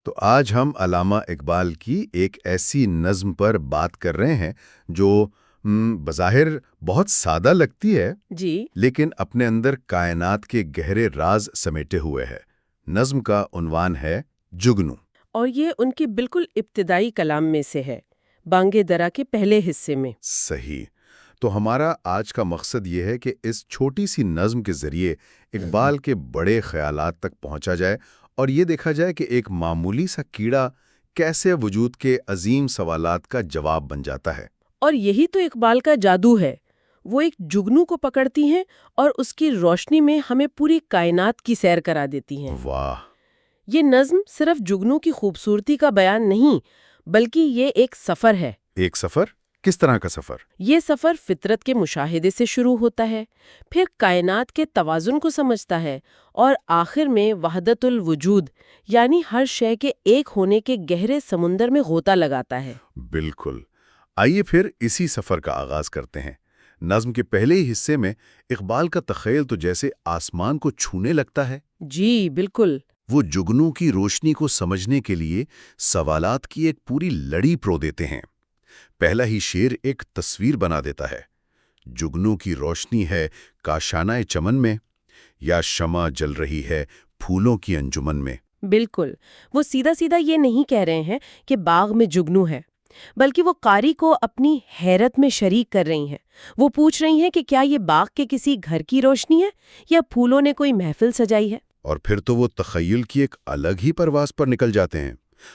تو آج ہم علامہ اقبال کی ایک ایسی نظم پر بات کر رہے ہیں جو بظاہر بہت سادہ لگتی ہے، جی لیکن اپنے اندر کائنات کے گہرے راز سمیٹے ہوئے ہے۔ نظم کا عنوان ہے جگنو۔ اور یہ ان کے بالکل ابتدائی کلام میں سے ہے، بانگے درا کے پہلے حصے میں۔ صحیح۔ تو ہمارا آج کا مقصد یہ ہے کہ اس چھوٹی سی نظم کے ذریعے اقبال کے بڑے خیالات تک پہنچا جائے اور یہ دیکھا جائے کہ ایک معمولی سا کیڑا کیسے وجود کے عظیم سوالات کا جواب بن جاتا ہے۔ اور یہی تو اقبال کا جادو ہے، وہ ایک جگنو کو پکڑتی ہیں اور اس کی روشنی میں ہمیں پوری کائنات کی سیر کرا دیتی ہیں۔ واہ! یہ نظم صرف جگنو کی خوبصورتی کا بیان نہیں، بلکہ یہ ایک سفر ہے۔ ایک سفر؟ کس طرح کا سفر؟ یہ سفر فطرت کے مشاہدے سے شروع ہوتا ہے، پھر کائنات کے توازن کو سمجھتا ہے اور آخر میں وحدت الوجود یعنی ہر شے کے ایک ہونے کے گہرے سمندر میں غوطہ لگاتا ہے۔ بالکل۔ آئیے پھر اسی سفر کا آغاز کرتے ہیں۔ نظم کے پہلے ہی حصے میں اقبال کا تخیل تو جیسے آسمان کو چھونے لگتا ہے۔ جی بالکل۔ وہ جگنو کی روشنی کو سمجھنے کے لیے سوالات کی ایک پوری لڑی پرو دیتے ہیں۔ پہلا ہی شعر ایک تصویر بنا دیتا ہے۔ جگنو کی روشنی ہے کاشانہ چمن میں، یا شمع جل رہی ہے پھولوں کی انجمن میں۔ بالکل، وہ سیدھا سیدھا یہ نہیں کہہ رہے ہیں کہ باغ میں جگنو ہے، بلکہ وہ قاری کو اپنی حیرت میں شریک کر رہی ہیں۔ وہ پوچھ رہی ہیں کہ کیا یہ باغ کے کسی گھر کی روشنی ہے یا پھولوں نے کوئی محفل سجائی ہے؟ اور پھر تو وہ تخیل کی ایک الگ ہی پرواز پر نکل جاتے ہیں۔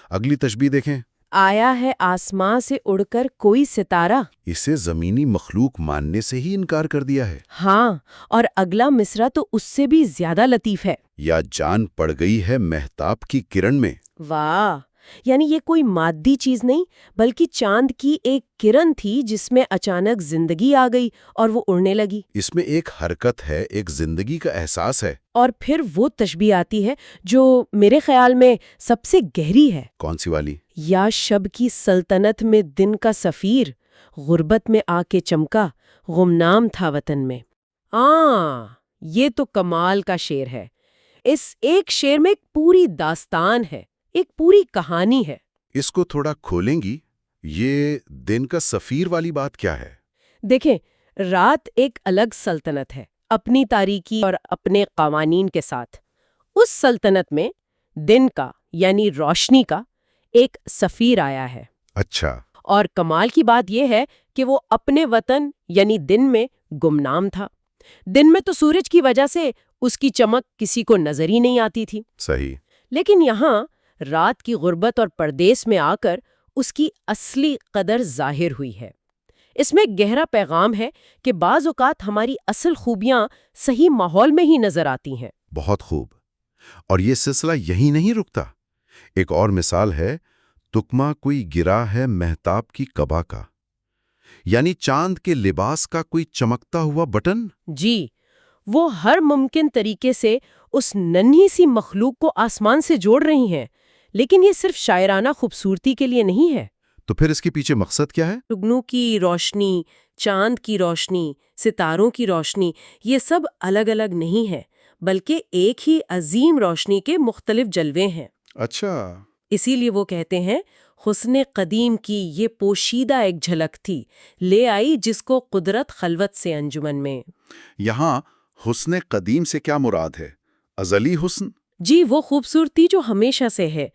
اگلی تشبیہ دیکھیں۔ آیا ہے آسماں سے اڑ کر کوئی ستارہ۔ اسے زمینی مخلوق ماننے سے ہی انکار کر دیا ہے۔ ہاں، اور اگلا مصرع تو اس سے بھی زیادہ لطیف ہے۔ یا جان پڑ گئی ہے مہتاب کی کرن میں۔ واہ! یعنی یہ کوئی مادی چیز نہیں، بلکہ چاند کی ایک کرن تھی جس میں اچانک زندگی آ گئی اور وہ اڑنے لگی۔ اس میں ایک حرکت ہے، ایک زندگی کا احساس ہے۔ اور پھر وہ تشبیہ آتی ہے جو میرے خیال میں سب سے گہری ہے۔ کون سی والی؟ یا شب کی سلطنت میں دن کا سفیر، غربت میں آ کے چمکا، گمنام تھا وطن میں۔ یہ تو کمال کا شعر ہے۔ اس ایک شعر میں ایک پوری داستان ہے، ایک پوری کہانی ہے۔ اس کو تھوڑا کھولیں گی؟ یہ دن کا سفیر والی بات کیا ہے؟ دیکھیں، رات ایک الگ سلطنت ہے، اپنی تاریکی اور اپنے قوانین کے ساتھ۔ اس سلطنت میں دن کا یعنی روشنی کا ایک سفیر آیا ہے۔ اچھا۔ اور کمال کی بات یہ ہے کہ وہ اپنے وطن یعنی دن میں گمنام تھا۔ دن میں تو سورج کی وجہ سے اس کی چمک کسی کو نظر ہی نہیں آتی تھی۔ صحیح۔ لیکن یہاں رات کی غربت اور پردیس میں آ کر اس کی اصلی قدر ظاہر ہوئی ہے۔ اس میں گہرا پیغام ہے کہ بعض اوقات ہماری اصل خوبیاں صحیح ماحول میں ہی نظر آتی ہیں۔ بہت خوب۔ اور یہ سلسلہ یہی نہیں رکتا۔ ایک اور مثال ہے، تکمہ کوئی گرا ہے مہتاب کی قبا کا، یعنی چاند کے لباس کا کوئی چمکتا ہوا بٹن۔ جی، وہ ہر ممکن طریقے سے اس ننھی سی مخلوق کو آسمان سے جوڑ رہی ہیں، لیکن یہ صرف شاعرانہ خوبصورتی کے لیے نہیں ہے۔ تو پھر اس کے پیچھے مقصد کیا ہے؟ جگنو کی روشنی، چاند کی روشنی، ستاروں کی روشنی، یہ سب الگ الگ نہیں ہے، بلکہ ایک ہی عظیم روشنی کے مختلف جلوے ہیں۔ اچھا۔ اسی لیے وہ کہتے ہیں، حسن قدیم کی یہ پوشیدہ ایک جھلک تھی، لے آئی جس کو قدرت خلوت سے انجمن میں۔ یہاں حسن قدیم سے کیا مراد ہے؟ ازلی حسن؟ جی، وہ خوبصورتی جو ہمیشہ سے ہے۔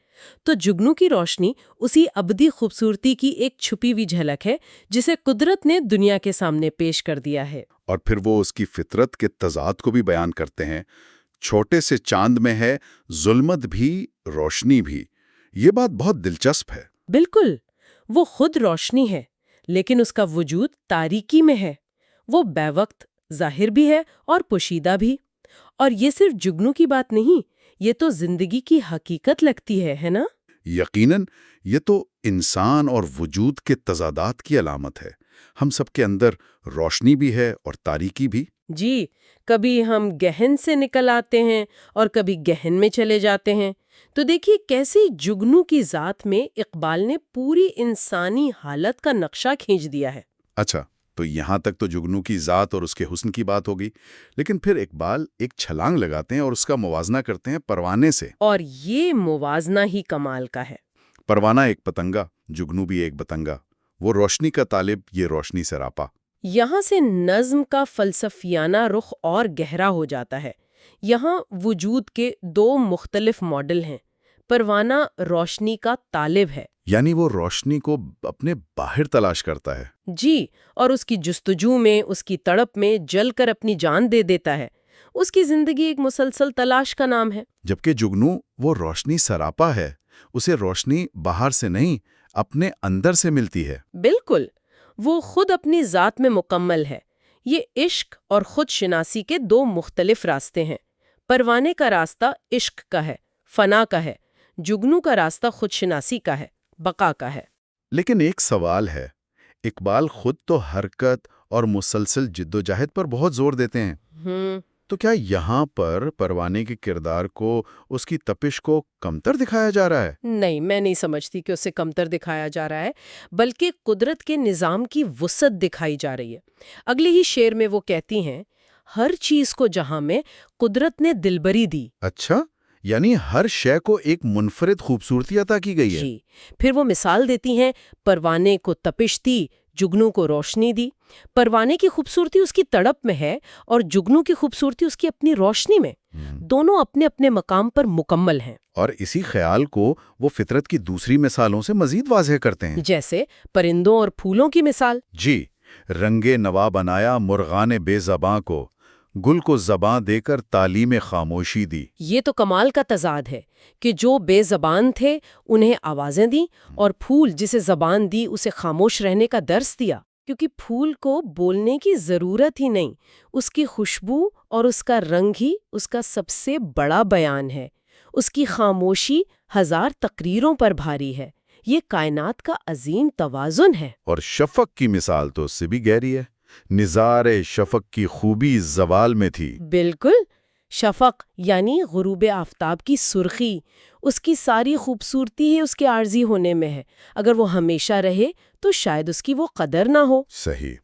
تو جگنو کی روشنی اسی ابدی خوبصورتی کی ایک چھپی ہوئی جھلک ہے جسے قدرت نے دنیا کے سامنے پیش کر دیا ہے۔ اور پھر وہ اس کی فطرت کے تضاد کو بھی بیان کرتے ہیں۔ چھوٹے سے چاند میں ہے ظلمت بھی روشنی بھی۔ یہ بات بہت دلچسپ ہے۔ بالکل، وہ خود روشنی ہے، لیکن اس کا وجود تاریکی میں ہے۔ وہ بے وقت ظاہر بھی ہے اور پوشیدہ بھی۔ اور یہ صرف جگنو کی بات نہیں، یہ تو زندگی کی حقیقت لگتی ہے نا؟ یقیناً، یہ تو انسان اور وجود کے تضادات کی علامت ہے۔ ہم سب کے اندر روشنی بھی ہے اور تاریکی بھی۔ جی، کبھی ہم گہن سے نکل آتے ہیں اور کبھی گہن میں چلے جاتے ہیں۔ تو دیکھیے کیسی جگنو کی ذات میں اقبال نے پوری انسانی حالت کا نقشہ کھینچ دیا ہے۔ اچھا، تو یہاں تک تو جگنو کی ذات اور اس کے حسن کی بات ہوگی، لیکن پھر اقبال ایک چھلانگ لگاتے ہیں اور اس کا موازنہ کرتے ہیں پروانے سے۔ اور یہ موازنہ ہی کمال کا ہے۔ پروانہ ایک پتنگا، جگنو بھی ایک بتنگا، وہ روشنی کا طالب، یہ روشنی سراپا۔ یہاں سے نظم کا فلسفیانہ رخ اور گہرا ہو جاتا ہے۔ یہاں وجود کے دو مختلف ماڈل ہیں۔ پروانہ روشنی کا طالب ہے، یعنی وہ روشنی کو اپنے باہر تلاش کرتا ہے۔ جی، اور اس کی جستجو میں، اس کی تڑپ میں جل کر اپنی جان دے دیتا ہے۔ اس کی زندگی ایک مسلسل تلاش کا نام ہے۔ جبکہ جگنو وہ روشنی سراپا ہے، اسے روشنی باہر سے نہیں، اپنے اندر سے ملتی ہے۔ بالکل، وہ خود اپنی ذات میں مکمل ہے۔ یہ عشق اور خود شناسی کے دو مختلف راستے ہیں۔ پروانے کا راستہ عشق کا ہے، فنا کا ہے۔ جگنو کا راستہ خود شناسی کا ہے، بقا کا ہے۔ لیکن ایک سوال ہے، اقبال خود تو حرکت اور مسلسل جدوجہد پر بہت زور دیتے ہیں، تو کیا یہاں پر پروانے کے کردار کو، اس کی تپش کو کمتر دکھایا جا رہا ہے؟ نہیں، میں نہیں سمجھتی کہ اسے کمتر دکھایا جا رہا ہے، بلکہ قدرت کے نظام کی وسعت دکھائی جا رہی ہے۔ اگلے ہی شعر میں وہ کہتی ہیں، ہر چیز کو جہاں میں قدرت نے دلبری دی۔ اچھا، یعنی ہر شے کو ایک منفرد خوبصورتی عطا کی گئی ہے۔ جی، پھر وہ مثال دیتی ہیں، پروانے کو تپش دی، جگنو کو روشنی دی۔ پروانے کی خوبصورتی اس کی تڑپ میں ہے اور جگنو کی خوبصورتی اس کی اپنی روشنی میں۔ دونوں اپنے اپنے مقام پر مکمل ہیں۔ اور اسی خیال کو وہ فطرت کی دوسری مثالوں سے مزید واضح کرتے ہیں، جیسے پرندوں اور پھولوں کی مثال۔ جی، رنگے نوا بنایا مرغان بے زباں کو، گل کو زباں دے کر تعلیم خاموشی دی۔ یہ تو کمال کا تضاد ہے کہ جو بے زبان تھے انہیں آوازیں دیں، اور پھول جسے زبان دی اسے خاموش رہنے کا درس دیا، کیونکہ پھول کو بولنے کی ضرورت ہی نہیں، اس کی خوشبو اور اس کا رنگ ہی اس کا سب سے بڑا بیان ہے۔ اس کی خاموشی ہزار تقریروں پر بھاری ہے۔ یہ کائنات کا عظیم توازن ہے۔ اور شفق کی مثال تو اس سے بھی گہری ہے، نظار شفق کی خوبی زوال میں تھی۔ بالکل، شفق یعنی غروب آفتاب کی سرخی، اس کی ساری خوبصورتی ہی اس کے عارضی ہونے میں ہے۔ اگر وہ ہمیشہ رہے تو شاید اس کی وہ قدر نہ ہو۔ صحیح،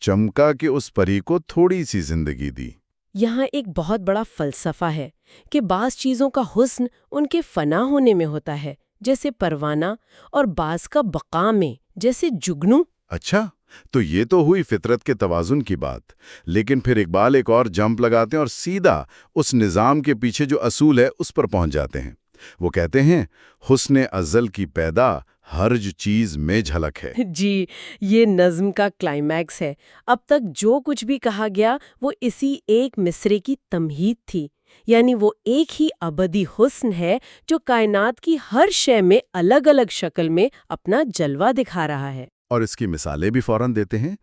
چمکا کہ اس پری کو تھوڑی سی زندگی دی۔ یہاں ایک بہت بڑا فلسفہ ہے کہ بعض چیزوں کا حسن ان کے فنا ہونے میں ہوتا ہے، جیسے پروانہ، اور بعض کا بقا میں، جیسے جگنو۔ اچھا، تو یہ تو ہوئی فطرت کے توازن کی بات، لیکن پھر اقبال ایک اور جمپ لگاتے ہیں اور سیدھا اس نظام کے پیچھے جو اصول ہے اس پر پہنچ جاتے ہیں۔ وہ کہتے ہیں، حسن ازل کی پیدا ہر جو چیز میں جھلک ہے۔ جی، یہ نظم کا کلائمیکس ہے۔ اب تک جو کچھ بھی کہا گیا وہ اسی ایک مصرے کی تمہید تھی، یعنی وہ ایک ہی ابدی حسن ہے جو کائنات کی ہر شے میں الگ الگ شکل میں اپنا جلوہ دکھا رہا ہے۔ اور اس کی مثالیں بھی فوراً دیتے ہیں،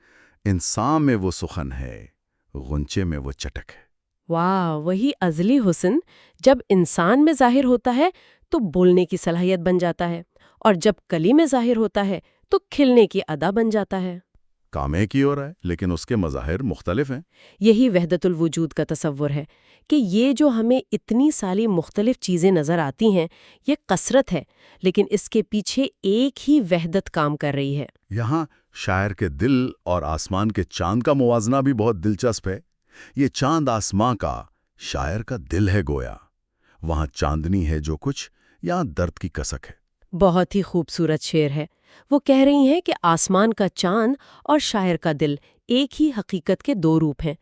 انسان میں وہ سخن ہے، غنچے میں وہ چٹک ہے۔ واہ، وہی ازلی حسن جب انسان میں ظاہر ہوتا ہے تو بولنے کی صلاحیت بن جاتا ہے، اور جب کلی میں ظاہر ہوتا ہے تو کھلنے کی ادا بن جاتا ہے۔ کام ایک ہی ہو رہا ہے لیکن اس کے مظاہر مختلف ہیں۔ یہی وحدت الوجود کا تصور ہے کہ یہ جو ہمیں اتنی ساری مختلف چیزیں نظر آتی ہیں یہ کثرت ہے، لیکن اس کے پیچھے ایک ہی وحدت کام کر رہی ہے۔ یہاں شاعر کے دل اور آسمان کے چاند کا موازنہ بھی بہت دلچسپ ہے۔ یہ چاند آسماں کا، شاعر کا دل ہے گویا۔ وہاں چاندنی ہے جو کچھ، یہاں درد کی کسک ہے۔ بہت ہی خوبصورت شعر ہے۔ وہ کہہ رہی ہیں کہ آسمان کا چاند اور شاعر کا دل ایک ہی حقیقت کے دو روپ ہیں،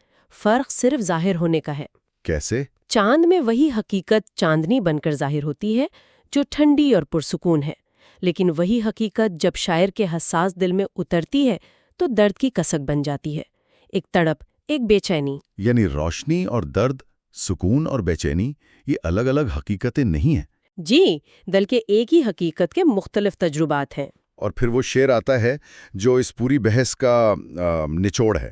فرق صرف ظاہر ہونے کا ہے۔ کیسے؟ چاند میں وہی حقیقت چاندنی بن کر ظاہر ہوتی ہے جو ٹھنڈی اور پرسکون ہے، لیکن وہی حقیقت جب شاعر کے حساس دل میں اترتی ہے تو درد کی کسک بن جاتی ہے، ایک تڑپ، ایک بے چینی۔ یعنی روشنی اور درد، سکون اور بے چینی، یہ الگ الگ حقیقتیں نہیں ہیں۔ جی، بلکہ ایک ہی حقیقت کے مختلف تجربات ہیں۔ اور پھر وہ شعر آتا ہے جو اس پوری بحث کا نچوڑ ہے۔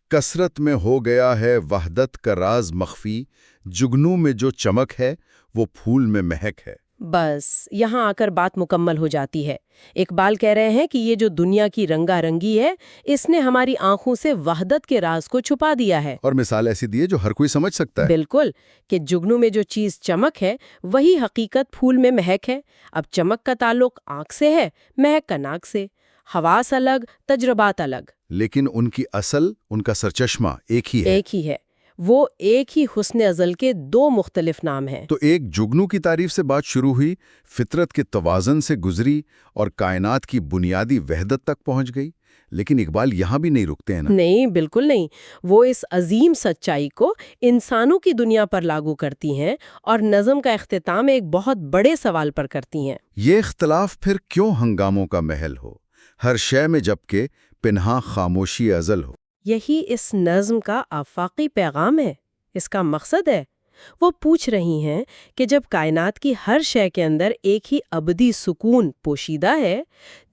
کثرت میں ہو گیا ہے وحدت کا راز مخفی، جگنو میں جو چمک ہے وہ پھول میں مہک ہے۔ بس یہاں آ کر بات مکمل ہو جاتی ہے۔ اقبال کہہ رہے ہیں کہ یہ جو دنیا کی رنگا رنگی ہے اس نے ہماری آنکھوں سے وحدت کے راز کو چھپا دیا ہے۔ اور مثال ایسی دی ہے جو ہر کوئی سمجھ سکتا ہے۔ بالکل، کہ جگنو میں جو چیز چمک ہے وہی حقیقت پھول میں مہک ہے۔ اب چمک کا تعلق آنکھ سے ہے، مہک کا ناک سے۔ حواس الگ، تجربات الگ۔ لیکن ان کی اصل، ان کا سرچشمہ ایک ہی ہے۔ ایک ہی ہے، وہ ایک ہی حسن ازل کے دو مختلف نام ہیں۔ تو ایک جگنو کی تعریف سے بات شروع ہوئی، فطرت کے توازن سے گزری اور کائنات کی بنیادی وحدت تک پہنچ گئی، لیکن اقبال یہاں بھی نہیں رکتے ہیں نا؟ نہیں، بالکل نہیں۔ وہ اس عظیم سچائی کو انسانوں کی دنیا پر لاگو کرتی ہیں اور نظم کا اختتام ایک بہت بڑے سوال پر کرتی ہیں۔ یہ اختلاف پھر کیوں ہنگاموں کا محل ہو، ہر شے میں جبکہ پنہاں خاموشی ازل ہو؟ یہی اس نظم کا آفاقی پیغام ہے، اس کا مقصد ہے۔ وہ پوچھ رہی ہیں کہ جب کائنات کی ہر شے کے اندر ایک ہی ابدی سکون پوشیدہ ہے،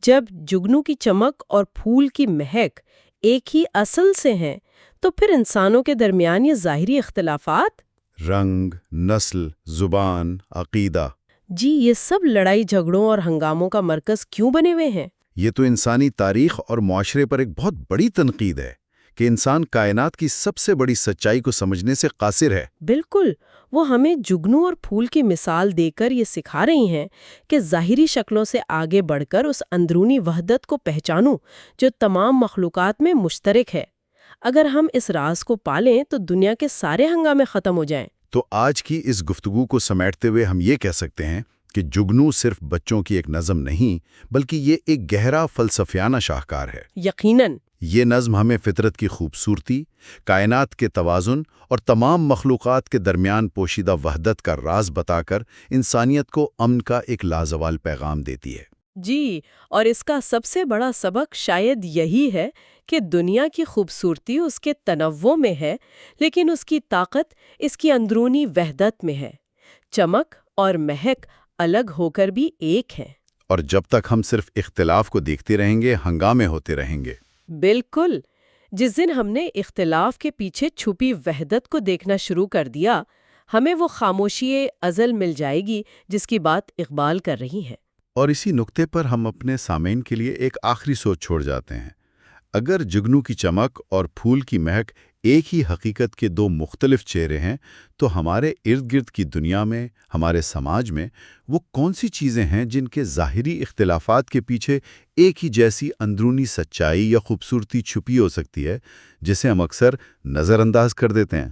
جب جگنو کی چمک اور پھول کی مہک ایک ہی اصل سے ہیں، تو پھر انسانوں کے درمیان یہ ظاہری اختلافات، رنگ، نسل، زبان، عقیدہ، جی یہ سب لڑائی جھگڑوں اور ہنگاموں کا مرکز کیوں بنے ہوئے ہیں؟ یہ تو انسانی تاریخ اور معاشرے پر ایک بہت بڑی تنقید ہے کہ انسان کائنات کی سب سے بڑی سچائی کو سمجھنے سے قاصر ہے۔ بالکل، وہ ہمیں جگنو اور پھول کی مثال دے کر یہ سکھا رہی ہیں کہ ظاہری شکلوں سے آگے بڑھ کر اس اندرونی وحدت کو پہچانو جو تمام مخلوقات میں مشترک ہے۔ اگر ہم اس راز کو پالیں تو دنیا کے سارے ہنگامے ختم ہو جائیں۔ تو آج کی اس گفتگو کو سمیٹتے ہوئے ہم یہ کہہ سکتے ہیں کہ جگنو صرف بچوں کی ایک نظم نہیں، بلکہ یہ ایک گہرا فلسفیانہ شاہکار ہے۔ یقیناً۔ یہ نظم ہمیں فطرت کی خوبصورتی، کائنات کے توازن اور تمام مخلوقات کے درمیان پوشیدہ وحدت کا راز بتا کر انسانیت کو امن کا ایک لازوال پیغام دیتی ہے۔ جی، اور اس کا سب سے بڑا سبق شاید یہی ہے کہ دنیا کی خوبصورتی اس کے تنوع میں ہے، لیکن اس کی طاقت اس کی اندرونی وحدت میں ہے۔ چمک اور مہک الگ ہو کر بھی ایک ہیں۔ اور جب تک ہم صرف اختلاف کو دیکھتے رہیں گے، ہنگامے ہوتے رہیں گے۔ بالکل۔ جس دن ہم نے اختلاف کے پیچھے چھپی وحدت کو دیکھنا شروع کر دیا، ہمیں وہ خاموشی ازل مل جائے گی جس کی بات اقبال کر رہی ہے۔ اور اسی نقطے پر ہم اپنے سامعین کے لیے ایک آخری سوچ چھوڑ جاتے ہیں۔ اگر جگنو کی چمک اور پھول کی مہک ایک ہی حقیقت کے دو مختلف چہرے ہیں، تو ہمارے ارد گرد کی دنیا میں، ہمارے سماج میں وہ کون سی چیزیں ہیں جن کے ظاہری اختلافات کے پیچھے ایک ہی جیسی اندرونی سچائی یا خوبصورتی چھپی ہو سکتی ہے، جسے ہم اکثر نظر انداز کر دیتے ہیں؟